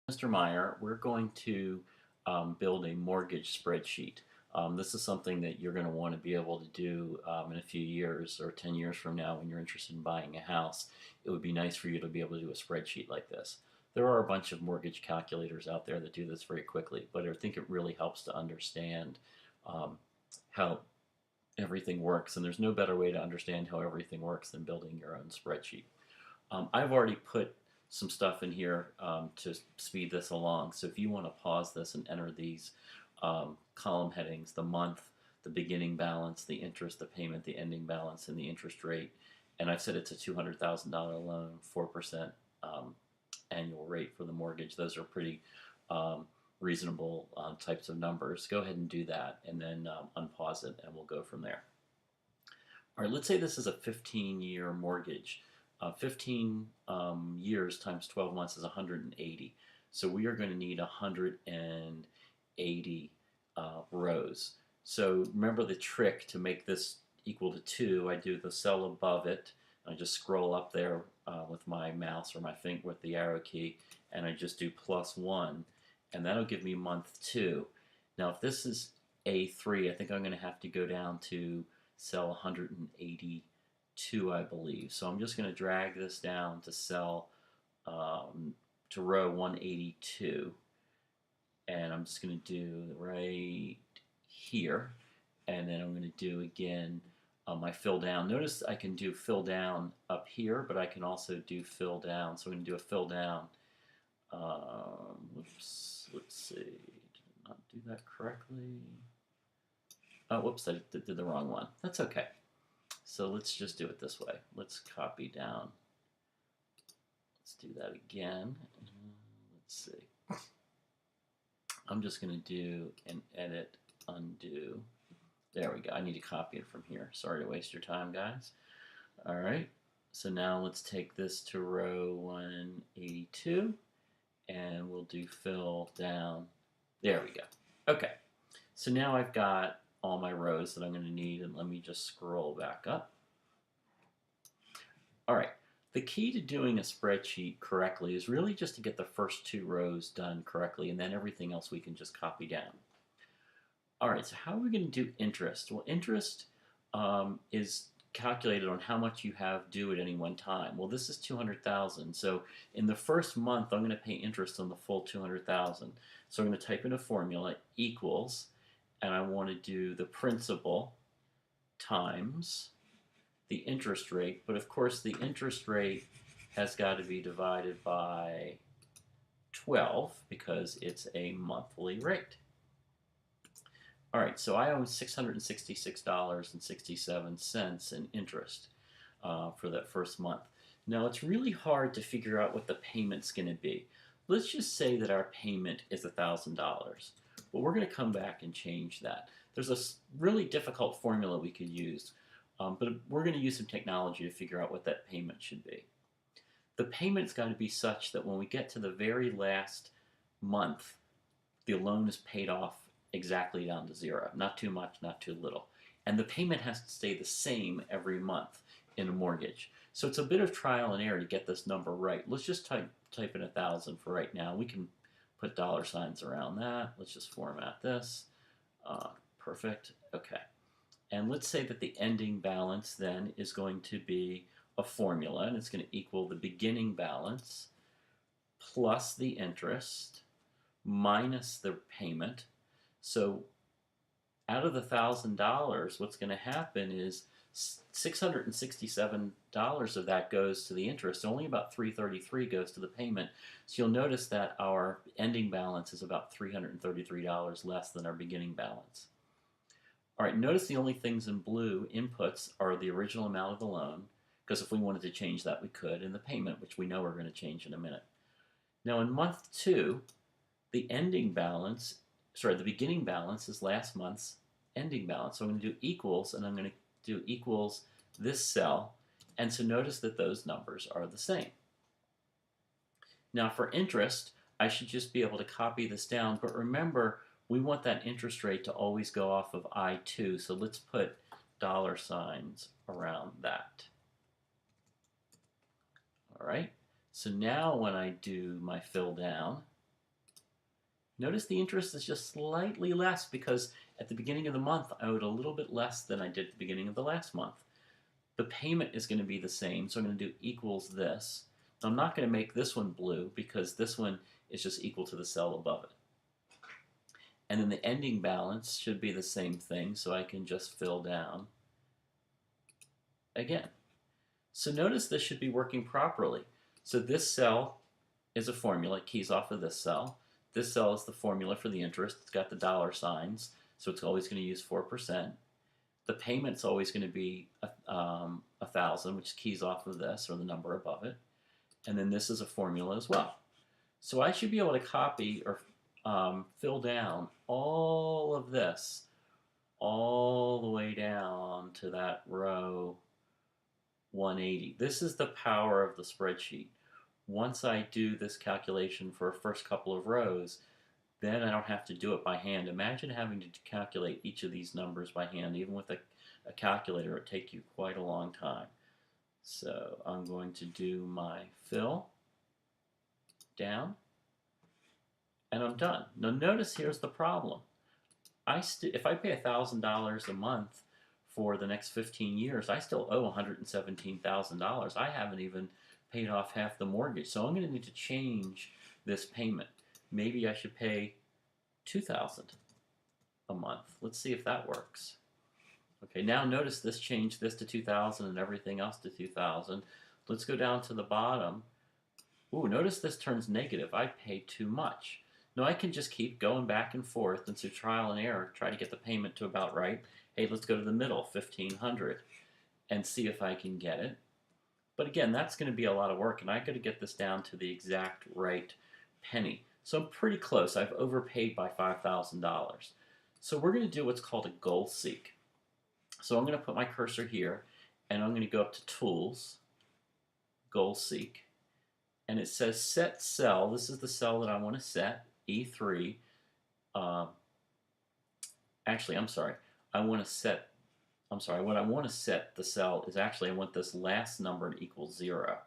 Mr. Meyer, we're going to build a mortgage spreadsheet. This is something that you're going to want to be able to do in a few years or 10 years from now when you're interested in buying a house. It would be nice for you to be able to do a spreadsheet like this. There are a bunch of mortgage calculators out there that do this very quickly, but I think it really helps to understand um, how everything works. And there's no better way to understand how everything works than building your own spreadsheet. I've already put some stuff in here to speed this along. So if you want to pause this and enter these column headings, the month, the beginning balance, the interest, the payment, the ending balance, and the interest rate, and I've said it's a $200,000 loan, 4% annual rate for the mortgage. Those are pretty reasonable types of numbers. Go ahead and do that, and then unpause it, and we'll go from there. All right, let's say this is a 15-year mortgage. 15 years times 12 months is 180. So we are going to need 180 rows. So remember the trick to make this equal to 2. I do the cell above it. I just scroll up there with my mouse or my finger with the arrow key, and I just do +1, and that'll give me month 2. Now if this is A3, I think I'm going to have to go down to cell 182, I believe. So I'm just going to drag this down to cell, to row 182. And I'm just going to do right here. And then I'm going to do again my fill down. Notice I can do fill down up here, but I can also do fill down. So I'm going to do a fill down. Let's see. Did I not do that correctly? Oh, whoops, I did the wrong one. That's okay. So let's just do it this way. Let's copy down. Let's do that again. Let's see. I'm just going to do an edit, undo. There we go. I need to copy it from here. Sorry to waste your time, guys. All right. So now let's take this to row 182, and we'll do fill down. There we go. Okay. So now I've got all my rows that I'm going to need, and let me just scroll back up. All right, the key to doing a spreadsheet correctly is really just to get the first 2 rows done correctly, and then everything else we can just copy down. All right, so how are we going to do interest? Well, interest is calculated on how much you have due at any one time. Well, this is 200,000, so in the first month I'm going to pay interest on the full 200,000. So I'm going to type in a formula, equals, and I want to do the principal times the interest rate, but of course the interest rate has got to be divided by 12 because it's a monthly rate. All right, so I owe $666.67 in interest for that first month. Now it's really hard to figure out what the payment's going to be. Let's just say that our payment is $1,000. Well, we're going to come back and change that. There's a really difficult formula we could use, but we're going to use some technology to figure out what that payment should be. The payment's got to be such that when we get to the very last month, the loan is paid off exactly down to 0. Not too much, not too little. And the payment has to stay the same every month in a mortgage. So it's a bit of trial and error to get this number right. Let's just type in 1,000 for right now. We can put dollar signs around that. Let's just format this. Perfect. Okay. And let's say that the ending balance then is going to be a formula, and it's going to equal the beginning balance plus the interest minus the payment. So out of the $1,000, what's going to happen is $667 of that goes to the interest. Only about $333 goes to the payment. So you'll notice that our ending balance is about $333 less than our beginning balance. All right, notice the only things in blue inputs are the original amount of the loan, because if we wanted to change that, we could, and the payment, which we know we're going to change in a minute. Now in month 2, the beginning balance is last month's ending balance. So I'm going to do equals, and I'm going to do equals this cell, and so notice that those numbers are the same. Now for interest, I should just be able to copy this down, but remember, we want that interest rate to always go off of I2, so let's put dollar signs around that. All right, so now when I do my fill down, Notice the interest is just slightly less because at the beginning of the month I owed a little bit less than I did at the beginning of the last month. The payment is going to be the same, so I'm going to do equals this. Now, I'm not going to make this one blue because this one is just equal to the cell above it. And then the ending balance should be the same thing, so I can just fill down again. So notice this should be working properly. So this cell is a formula, it keys off of this cell. This cell is the formula for the interest. It's got the dollar signs, so it's always going to use 4%. The payment's always going to be 1,000, which keys off of this, or the number above it. And then this is a formula as well. So I should be able to copy or fill down all of this all the way down to that row 180. This is the power of the spreadsheet. Once I do this calculation for a first couple of rows, then I don't have to do it by hand. Imagine having to calculate each of these numbers by hand. Even with a calculator, it would take you quite a long time. So I'm going to do my fill down, and I'm done. Now notice here's the problem. If I pay $1,000 a month for the next 15 years, I still owe $117,000. I haven't even paid off half the mortgage. So I'm going to need to change this payment. Maybe I should pay $2,000 a month. Let's see if that works. Okay, now notice this changed this to 2,000 and everything else to 2,000. Let's go down to the bottom. Ooh, notice this turns negative. I paid too much. No, I can just keep going back and forth and through trial and error, try to get the payment to about right. Hey, let's go to the middle, 1,500, and see if I can get it. But again, that's going to be a lot of work, and I got to get this down to the exact right penny. So I'm pretty close. I've overpaid by $5,000. So we're going to do what's called a goal seek. So I'm going to put my cursor here, and I'm going to go up to Tools, Goal Seek, and it says Set Cell. This is the cell that I want to set, E3. Actually, I'm sorry. What I want to set the cell is actually I want this last number to equal 0.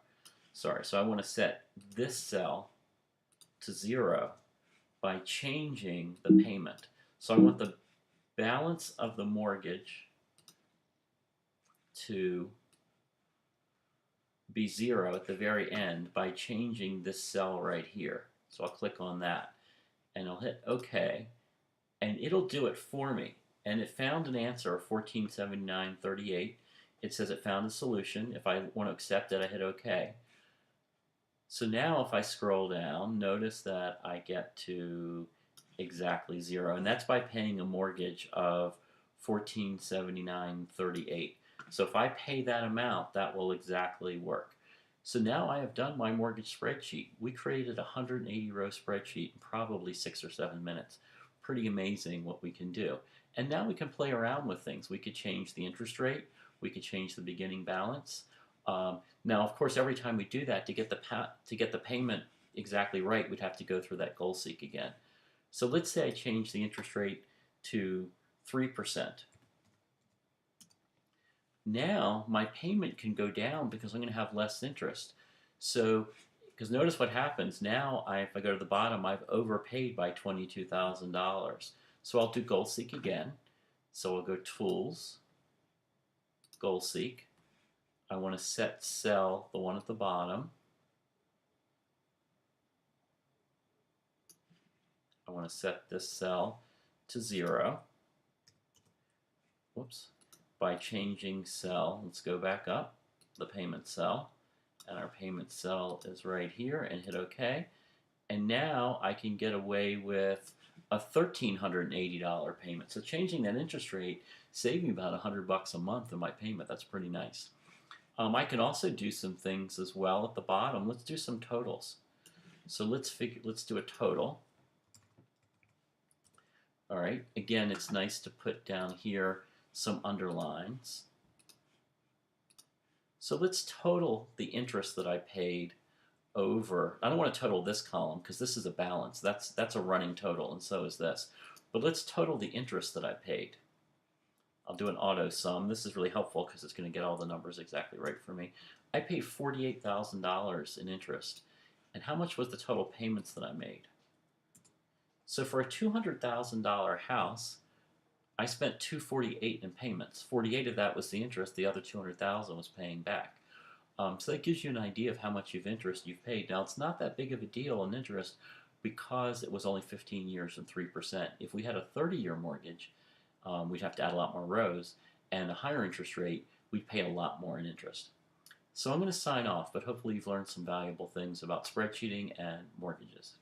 Sorry, so I want to set this cell to 0 by changing the payment. So I want the balance of the mortgage to be 0 at the very end by changing this cell right here. So I'll click on that and I'll hit OK, and it'll do it for me. And it found an answer of 1479.38. It says it found a solution. If I want to accept it, I hit OK. So now if I scroll down, notice that I get to exactly 0, and that's by paying a mortgage of 1479.38. So if I pay that amount, that will exactly work. So now I have done my mortgage spreadsheet. We created a 180-row spreadsheet in probably 6 or 7 minutes. Pretty amazing what we can do. And now we can play around with things. We could change the interest rate. We could change the beginning balance. Now, of course, every time we do that, to get the payment exactly right, we'd have to go through that goal seek again. So let's say I change the interest rate to 3%. Now my payment can go down because I'm going to have less interest. So, because notice what happens now, if I go to the bottom, I've overpaid by $22,000. So I'll do goal seek again. So I'll go Tools, Goal Seek. I want to set cell, the one at the bottom. I want to set this cell to 0. Whoops. By changing cell, let's go back up, the payment cell. And our payment cell is right here, and hit OK. And now I can get away with a $1,380 payment. So changing that interest rate saved me about $100 a month in my payment. That's pretty nice. I can also do some things as well at the bottom. Let's do some totals. So let's do a total. All right. Again, it's nice to put down here some underlines. So let's total the interest that I paid over. I don't want to total this column because this is a balance. That's a running total, and so is this. But let's total the interest that I paid. I'll do an auto sum. This is really helpful because it's going to get all the numbers exactly right for me. I paid $48,000 in interest. And how much was the total payments that I made? So for a $200,000 house, I spent 248 in payments. 48 of that was the interest. The other 200,000 was paying back. So that gives you an idea of how much of interest you've paid. Now it's not that big of a deal in interest because it was only 15 years and 3%. If we had a 30-year mortgage, we'd have to add a lot more rows, and a higher interest rate, we'd pay a lot more in interest. So I'm going to sign off, but hopefully you've learned some valuable things about spreadsheeting and mortgages.